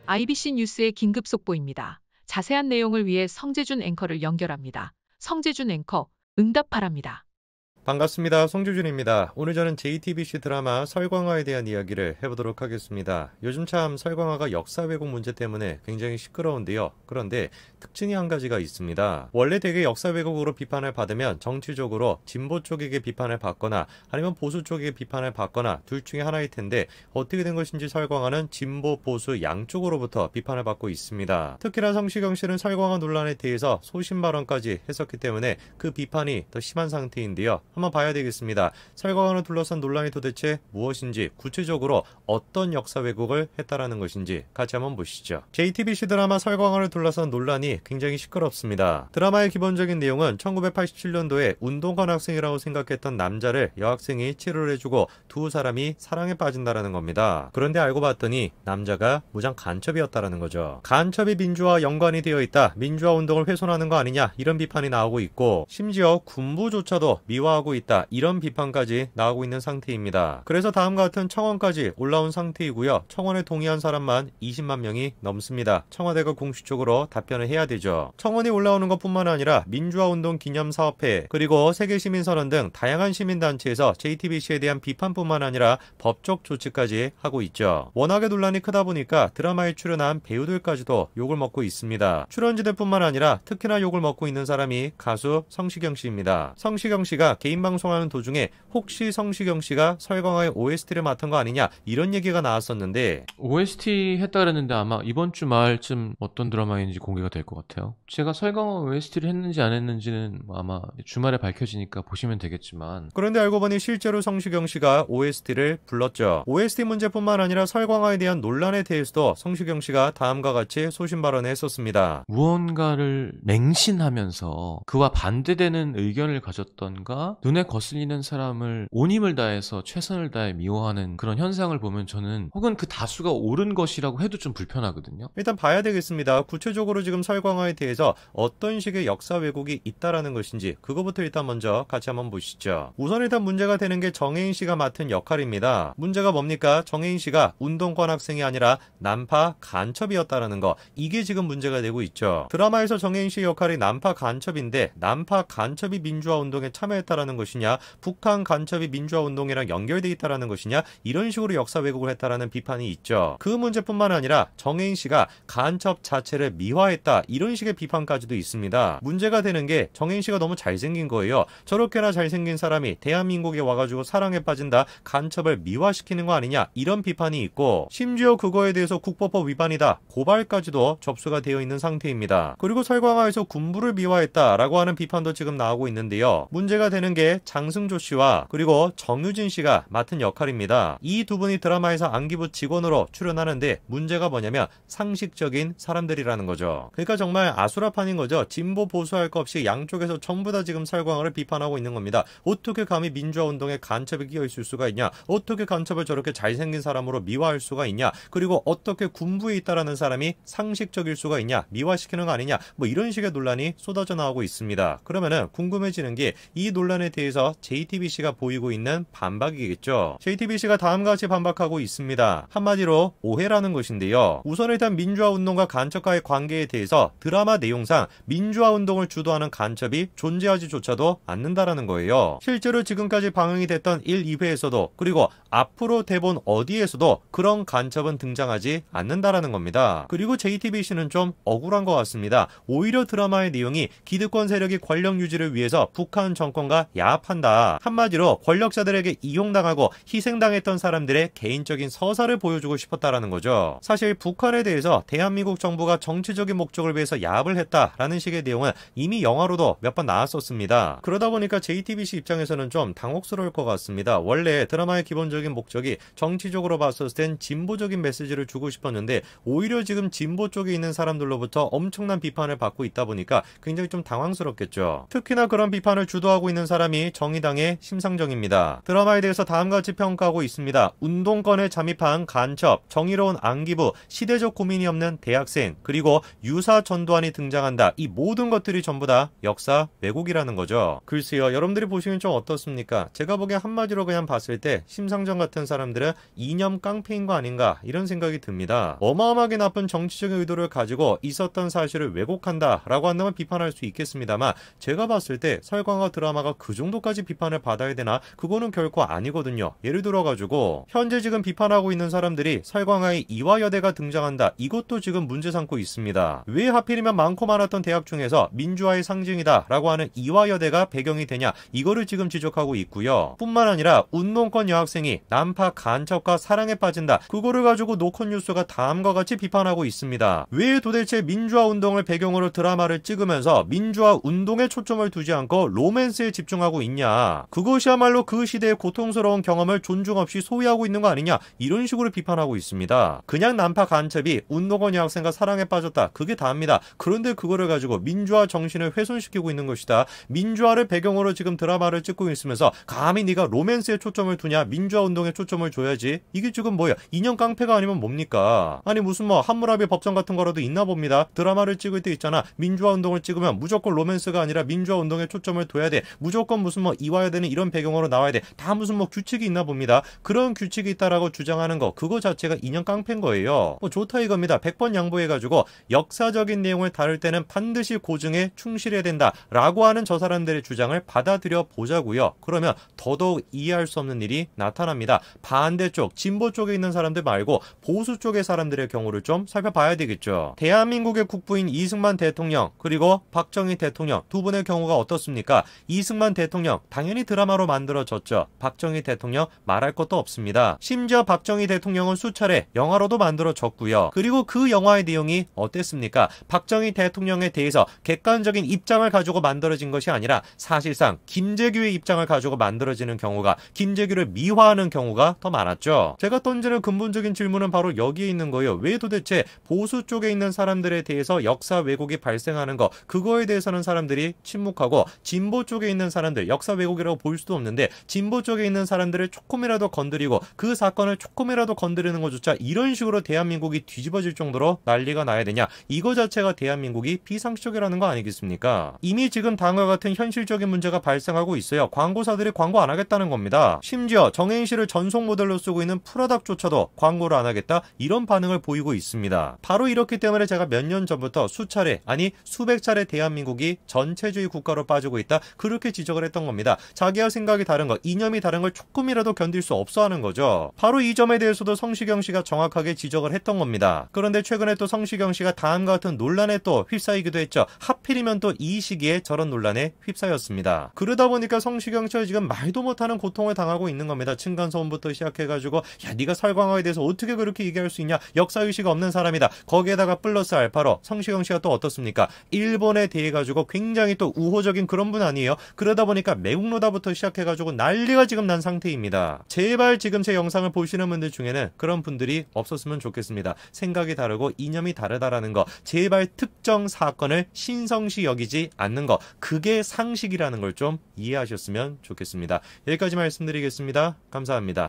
IBC 뉴스의 긴급 속보입니다. 자세한 내용을 위해 성재준 앵커를 연결합니다. 성재준 앵커, 응답하랍니다. 반갑습니다. 송주준입니다. 오늘 저는 JTBC 드라마 설광화에 대한 이야기를 해보도록 하겠습니다. 요즘 참 설광화가 역사 왜곡 문제 때문에 굉장히 시끄러운데요. 그런데 특징이 한 가지가 있습니다. 원래 되게 역사 왜곡으로 비판을 받으면 정치적으로 진보 쪽에게 비판을 받거나 아니면 보수 쪽에게 비판을 받거나 둘 중에 하나일 텐데 어떻게 된 것인지 설광화는 진보, 보수 양쪽으로부터 비판을 받고 있습니다. 특히나 성시경 씨는 설광화 논란에 대해서 소신 발언까지 했었기 때문에 그 비판이 더 심한 상태인데요. 한번 봐야 되겠습니다. 설광화를 둘러싼 논란이 도대체 무엇인지, 구체적으로 어떤 역사 왜곡을 했다라는 것인지 같이 한번 보시죠. JTBC 드라마 설광화를 둘러싼 논란이 굉장히 시끄럽습니다. 드라마의 기본적인 내용은 1987년도에 운동관 학생이라고 생각했던 남자를 여학생이 치료를 해주고 두 사람이 사랑에 빠진다라는 겁니다. 그런데 알고 봤더니 남자가 무장 간첩이었다라는 거죠. 간첩이 민주화와 연관이 되어 있다, 민주화 운동을 훼손하는 거 아니냐, 이런 비판이 나오고 있고, 심지어 군부조차도 미화하고 있다, 이런 비판까지 나오고 있는 상태입니다. 그래서 다음과 같은 청원까지 올라온 상태이고요. 청원에 동의한 사람만 20만 명이 넘습니다. 청와대가 공식적으로 답변을 해야 되죠. 청원이 올라오는 것뿐만 아니라 민주화운동 기념사업회, 그리고 세계시민선언 등 다양한 시민단체에서 JTBC에 대한 비판뿐만 아니라 법적 조치까지 하고 있죠. 워낙에 논란이 크다 보니까 드라마에 출연한 배우들까지도 욕을 먹고 있습니다. 출연진들뿐만 아니라 특히나 욕을 먹고 있는 사람이 가수 성시경 씨입니다. 성시경 씨가 개인 방송하는 도중에 혹시 성시경 씨가 설광화의 OST를 맡은 거 아니냐, 이런 얘기가 나왔었는데, OST 했다 그랬는데 아마 이번 주 말쯤 어떤 드라마인지 공개가 될 것 같아요. 제가 설광화 OST를 했는지 안 했는지는 아마 주말에 밝혀지니까 보시면 되겠지만, 그런데 알고 보니 실제로 성시경 씨가 OST를 불렀죠. OST 문제뿐만 아니라 설광화에 대한 논란에 대해서도 성시경 씨가 다음과 같이 소신 발언을 했었습니다. 무언가를 맹신하면서 그와 반대되는 의견을 가졌던가 눈에 거슬리는 사람을 온 힘을 다해서 최선을 다해 미워하는 그런 현상을 보면 저는, 혹은 그 다수가 옳은 것이라고 해도 좀 불편하거든요. 일단 봐야 되겠습니다. 구체적으로 지금 설광화에 대해서 어떤 식의 역사 왜곡이 있다라는 것인지, 그거부터 일단 먼저 같이 한번 보시죠. 우선 일단 문제가 되는 게 정혜인 씨가 맡은 역할입니다. 문제가 뭡니까? 정혜인 씨가 운동권 학생이 아니라 난파 간첩이었다라는 거, 이게 지금 문제가 되고 있죠. 드라마에서 정혜인 씨 역할이 난파 간첩인데, 난파 간첩이 민주화 운동에 참여했다라는 것이냐, 북한 간첩이 민주화 운동이랑 연결돼 있다라는 것이냐, 이런 식으로 역사 왜곡을 했다라는 비판이 있죠. 그 문제뿐만 아니라 정혜인 씨가 간첩 자체를 미화했다, 이런 식의 비판까지도 있습니다. 문제가 되는 게 정혜인 씨가 너무 잘생긴 거예요. 저렇게나 잘생긴 사람이 대한민국에 와가지고 사랑에 빠진다, 간첩을 미화시키는 거 아니냐, 이런 비판이 있고, 심지어 그거에 대해서 국보법 위반이다, 고발까지도 접수가 되어 있는 상태입니다. 그리고 설광화에서 군부를 미화했다라고 하는 비판도 지금 나오고 있는데요. 문제가 되는 게 장승조 씨와 그리고 정유진 씨가 맡은 역할입니다. 이 두 분이 드라마에서 안기부 직원으로 출연하는데, 문제가 뭐냐면 상식적인 사람들이라는 거죠. 그러니까 정말 아수라판인 거죠. 진보 보수할 것 없이 양쪽에서 전부 다 지금 설광화를 비판하고 있는 겁니다. 어떻게 감히 민주화 운동에 간첩이 끼어 있을 수가 있냐, 어떻게 간첩을 저렇게 잘생긴 사람으로 미화할 수가 있냐, 그리고 어떻게 군부에 있다라는 사람이 상식적일 수가 있냐, 미화시키는 거 아니냐, 뭐 이런 식의 논란이 쏟아져 나오고 있습니다. 그러면은 궁금해지는 게, 이 논란에 대해서 JTBC가 보이고 있는 반박이겠죠. JTBC가 다음과 같이 반박하고 있습니다. 한마디로 오해라는 것인데요. 우선 일단 민주화 운동과 간첩과의 관계에 대해서 드라마 내용상 민주화 운동을 주도하는 간첩이 존재하지조차도 않는다라는 거예요. 실제로 지금까지 방영이 됐던 1, 2회에서도, 그리고 앞으로 대본 어디에서도 그런 간첩은 등장하지 않는다라는 겁니다. 그리고 JTBC는 좀 억울한 것 같습니다. 오히려 드라마의 내용이 기득권 세력이 권력 유지를 위해서 북한 정권과 야합한다, 한마디로 권력자들에게 이용당하고 희생당했던 사람들의 개인적인 서사를 보여주고 싶었다라는 거죠. 사실 북한에 대해서 대한민국 정부가 정치적인 목적을 위해서 야합을 했다라는 식의 내용은 이미 영화로도 몇 번 나왔었습니다. 그러다 보니까 JTBC 입장에서는 좀 당혹스러울 것 같습니다. 원래 드라마의 기본적인 목적이 정치적으로 봤었을 땐 진보적인 메시지를 주고 싶었는데, 오히려 지금 진보 쪽에 있는 사람들로부터 엄청난 비판을 받고 있다 보니까 굉장히 좀 당황스럽겠죠. 특히나 그런 비판을 주도하고 있는 사람이 사람이 정의당의 심상정입니다. 드라마에 대해서 다음과 같이 평가하고 있습니다. 운동권에 잠입한 간첩, 정의로운 안기부, 시대적 고민이 없는 대학생, 그리고 유사 전두환이 등장한다. 이 모든 것들이 전부 다 역사 왜곡이라는 거죠. 글쎄요, 여러분들이 보시면 좀 어떻습니까? 제가 보기엔 한마디로 그냥 봤을 때 심상정 같은 사람들은 이념 깡패인 거 아닌가 이런 생각이 듭니다. 어마어마하게 나쁜 정치적인 의도를 가지고 있었던 사실을 왜곡한다 라고 한다면 비판할 수 있겠습니다만, 제가 봤을 때 설광화 드라마가 그 정도까지 비판을 받아야 되나? 그거는 결코 아니거든요. 예를 들어가지고 현재 지금 비판하고 있는 사람들이 설광화의 이화여대가 등장한다, 이것도 지금 문제 삼고 있습니다. 왜 하필이면 많고 많았던 대학 중에서 민주화의 상징이다 라고 하는 이화여대가 배경이 되냐, 이거를 지금 지적하고 있고요. 뿐만 아니라 운동권 여학생이 난파 간첩과 사랑에 빠진다, 그거를 가지고 노컷뉴스가 다음과 같이 비판하고 있습니다. 왜 도대체 민주화 운동을 배경으로 드라마를 찍으면서 민주화 운동에 초점을 두지 않고 로맨스에 집중하고 있냐, 그것이야말로 그 시대의 고통스러운 경험을 존중 없이 소위하고 있는 거 아니냐, 이런 식으로 비판하고 있습니다. 그냥 난파 간첩이 운동권 여학생과 사랑에 빠졌다, 그게 다입니다. 그런데 그거를 가지고 민주화 정신을 훼손시키고 있는 것이다. 민주화를 배경으로 지금 드라마를 찍고 있으면서 감히 네가 로맨스에 초점을 두냐, 민주화 운동에 초점을 줘야지. 이게 지금 뭐야, 인형 깡패가 아니면 뭡니까? 아니 무슨 뭐 함무라비 법정 같은 거라도 있나 봅니다. 드라마를 찍을 때 있잖아, 민주화 운동을 찍으면 무조건 로맨스가 아니라 민주화 운동에 초점을 둬야 돼, 무조건 무슨 뭐 이화여대는 이런 배경으로 나와야 돼, 다 무슨 뭐 규칙이 있나 봅니다. 그런 규칙이 있다라고 주장하는 거, 그거 자체가 인형 깡패인 거예요. 뭐 좋다 이겁니다. 100번 양보해가지고 역사적인 내용을 다룰 때는 반드시 고증에 충실해야 된다 라고 하는 저 사람들의 주장을 받아들여 보자고요. 그러면 더더욱 이해할 수 없는 일이 나타납니다. 반대쪽 진보 쪽에 있는 사람들 말고 보수 쪽의 사람들의 경우를 좀 살펴봐야 되겠죠. 대한민국의 국부인 이승만 대통령 그리고 박정희 대통령 두 분의 경우가 어떻습니까? 이승만 대통령 당연히 드라마로 만들어졌죠. 박정희 대통령 말할 것도 없습니다. 심지어 박정희 대통령은 수차례 영화로도 만들어졌고요. 그리고 그 영화의 내용이 어땠습니까? 박정희 대통령에 대해서 객관적인 입장을 가지고 만들어진 것이 아니라 사실상 김재규의 입장을 가지고 만들어지는 경우가, 김재규를 미화하는 경우가 더 많았죠. 제가 던지는 근본적인 질문은 바로 여기에 있는 거예요. 왜 도대체 보수 쪽에 있는 사람들에 대해서 역사 왜곡이 발생하는 거, 그거에 대해서는 사람들이 침묵하고 진보 쪽에 있는 사람들, 역사 왜곡이라고 볼 수도 없는데 진보 쪽에 있는 사람들을 조금이라도 건드리고 그 사건을 조금이라도 건드리는 것조차 이런 식으로 대한민국이 뒤집어질 정도로 난리가 나야 되냐, 이거 자체가 대한민국이 비상식적이라는 거 아니겠습니까? 이미 지금 다음과 같은 현실적인 문제가 발생하고 있어요. 광고사들이 광고 안 하겠다는 겁니다. 심지어 정혜인씨를 전속 모델로 쓰고 있는 프라닥조차도 광고를 안 하겠다, 이런 반응을 보이고 있습니다. 바로 이렇기 때문에 제가 몇 년 전부터 수차례, 아니 수백 차례 대한민국이 전체주의 국가로 빠지고 있다, 그렇게 지적을 했던 겁니다. 자기와 생각이 다른 것, 이념이 다른 걸 조금이라도 견딜 수 없어 하는 거죠. 바로 이 점에 대해서도 성시경 씨가 정확하게 지적을 했던 겁니다. 그런데 최근에 또 성시경 씨가 다음과 같은 논란에 또 휩싸이기도 했죠. 하필이면 또 이 시기에 저런 논란에 휩싸였습니다. 그러다 보니까 성시경 씨가 지금 말도 못하는 고통을 당하고 있는 겁니다. 층간소음부터 시작해가지고 야 네가 설광화에 대해서 어떻게 그렇게 얘기할 수 있냐, 역사의식 없는 사람이다. 거기에다가 플러스 알파로 성시경 씨가 또 어떻습니까? 일본에 대해 가지고 굉장히 또 우호적인 그런 분 아니에요. 그러다 보니까 매국노다부터 시작해가지고 난리가 지금 난 상태입니다. 제발 지금 제 영상을 보시는 분들 중에는 그런 분들이 없었으면 좋겠습니다. 생각이 다르고 이념이 다르다라는 거, 제발 특정 사건을 신성시 여기지 않는 거, 그게 상식이라는 걸 좀 이해하셨으면 좋겠습니다. 여기까지 말씀드리겠습니다. 감사합니다.